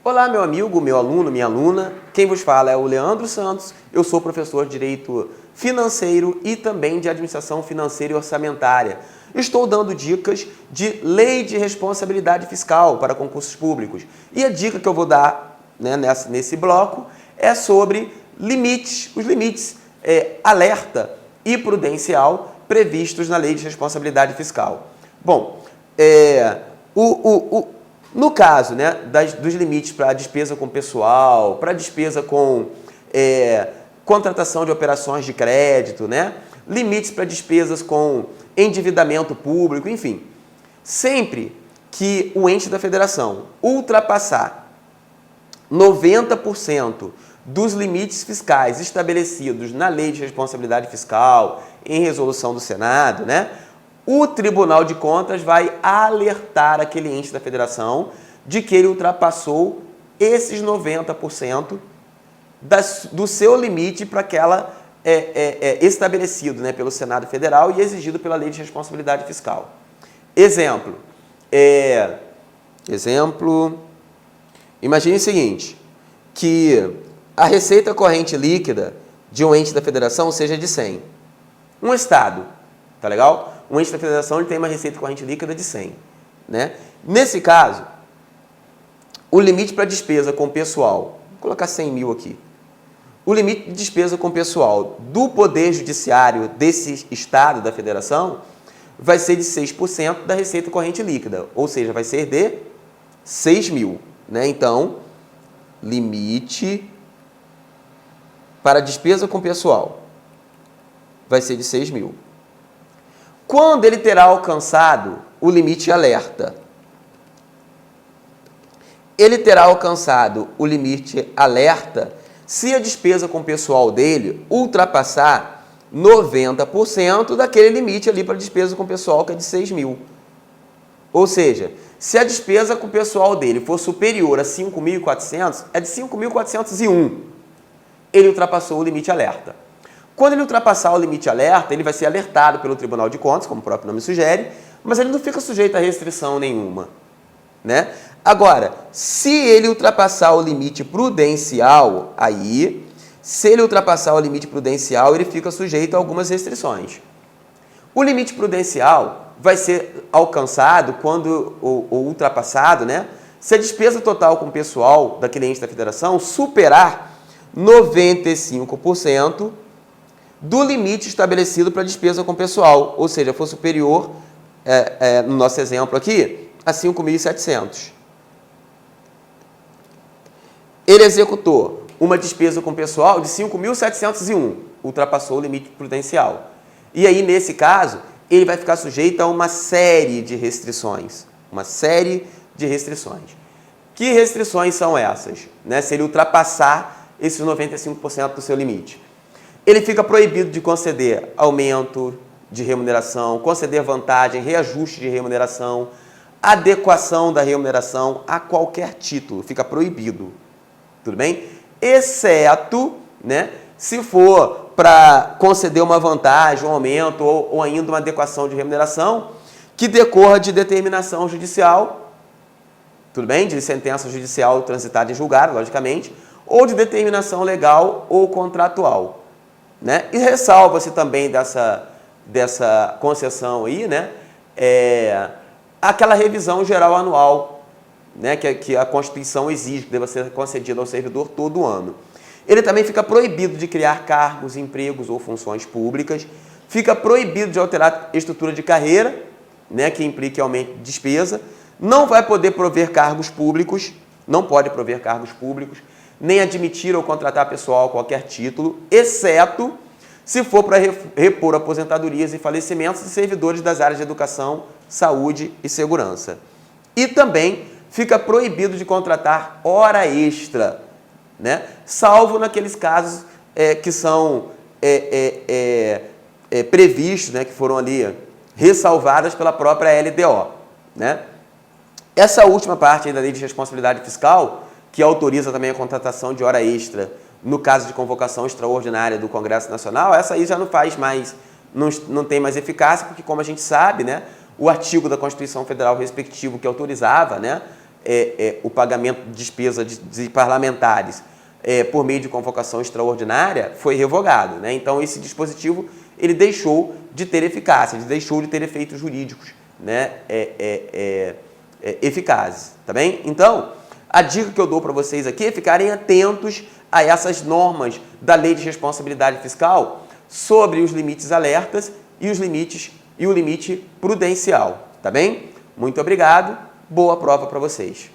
Olá, meu amigo, meu aluno, minha aluna. Quem vos fala é o Leandro Santos. Eu sou professor de Direito Financeiro e também de Administração Financeira e Orçamentária. Estou dando dicas de Lei de Responsabilidade Fiscal para concursos públicos. E a dica que eu vou dar, né, nesse bloco é sobre limites, os limites alerta e prudencial previstos na Lei de Responsabilidade Fiscal. Bom, no caso, né, dos limites para despesa com pessoal, para despesa com contratação de operações de crédito, né, limites para despesas com endividamento público, enfim. Sempre que o ente da federação ultrapassar 90% dos limites fiscais estabelecidos na Lei de Responsabilidade Fiscal, em resolução do Senado, né, o Tribunal de Contas vai alertar aquele ente da federação de que ele ultrapassou esses 90% do seu limite para aquela estabelecido, né, pelo Senado Federal e exigido pela Lei de Responsabilidade Fiscal. Exemplo, imagine o seguinte, que a receita corrente líquida de um ente da federação seja de 100. Um estado, tá legal? Um ente da federação ele tem uma receita corrente líquida de 100. Né? Nesse caso, o limite para despesa com pessoal, vou colocar 100 mil aqui. O limite de despesa com pessoal do Poder Judiciário desse estado da federação vai ser de 6% da receita corrente líquida, ou seja, vai ser de 6 mil. Né? Então, limite para despesa com pessoal vai ser de 6 mil. Quando ele terá alcançado o limite alerta? Ele terá alcançado o limite alerta se a despesa com pessoal dele ultrapassar 90% daquele limite ali para despesa com pessoal que é de 6 mil. Ou seja, se a despesa com pessoal dele for superior a 5.400, é de 5.401. Ele ultrapassou o limite alerta. Quando ele ultrapassar o limite alerta, ele vai ser alertado pelo Tribunal de Contas, como o próprio nome sugere, mas ele não fica sujeito a restrição nenhuma. Né? Agora, se ele ultrapassar o limite prudencial, ele fica sujeito a algumas restrições. O limite prudencial vai ser alcançado quando, ou ultrapassado, né? Se a despesa total com o pessoal daquele ente da federação superar 95% do limite estabelecido para despesa com pessoal, ou seja, for superior, no nosso exemplo aqui, a 5.700. Ele executou uma despesa com pessoal de 5.701, ultrapassou o limite prudencial. E aí, nesse caso, ele vai ficar sujeito a uma série de restrições. Que restrições são essas? Né? Se ele ultrapassar esses 95% do seu limite. Ele fica proibido de conceder aumento de remuneração, conceder vantagem, reajuste de remuneração, adequação da remuneração a qualquer título. Fica proibido. Tudo bem? Exceto, né, se for para conceder uma vantagem, um aumento ou ainda uma adequação de remuneração que decorra de determinação judicial, tudo bem? De sentença judicial transitada em julgado, logicamente, ou de determinação legal ou contratual. Né? E ressalva-se também dessa concessão aí, né, aquela revisão geral anual, né, que a Constituição exige que deva ser concedida ao servidor todo ano. Ele também fica proibido de criar cargos, empregos ou funções públicas, fica proibido de alterar estrutura de carreira, né, que implique aumento de despesa, não vai poder prover cargos públicos, nem admitir ou contratar pessoal a qualquer título, exceto se for para repor aposentadorias e falecimentos de servidores das áreas de educação, saúde e segurança. E também fica proibido de contratar hora extra, né? Salvo naqueles casos que são previstos, né? Que foram ali ressalvadas pela própria LDO. Né? Essa última parte aí da Lei de Responsabilidade Fiscal, que autoriza também a contratação de hora extra no caso de convocação extraordinária do Congresso Nacional, essa aí já não faz mais, não tem mais eficácia, porque como a gente sabe, né, o artigo da Constituição Federal respectivo que autorizava, né, o pagamento de despesa de parlamentares por meio de convocação extraordinária foi revogado, né? Então, esse dispositivo ele deixou de ter eficácia, ele deixou de ter efeitos jurídicos, né? Eficazes, tá bem? Então, a dica que eu dou para vocês aqui é ficarem atentos a essas normas da Lei de Responsabilidade Fiscal sobre os limites alertas e o limite prudencial, tá bem? Muito obrigado, boa prova para vocês.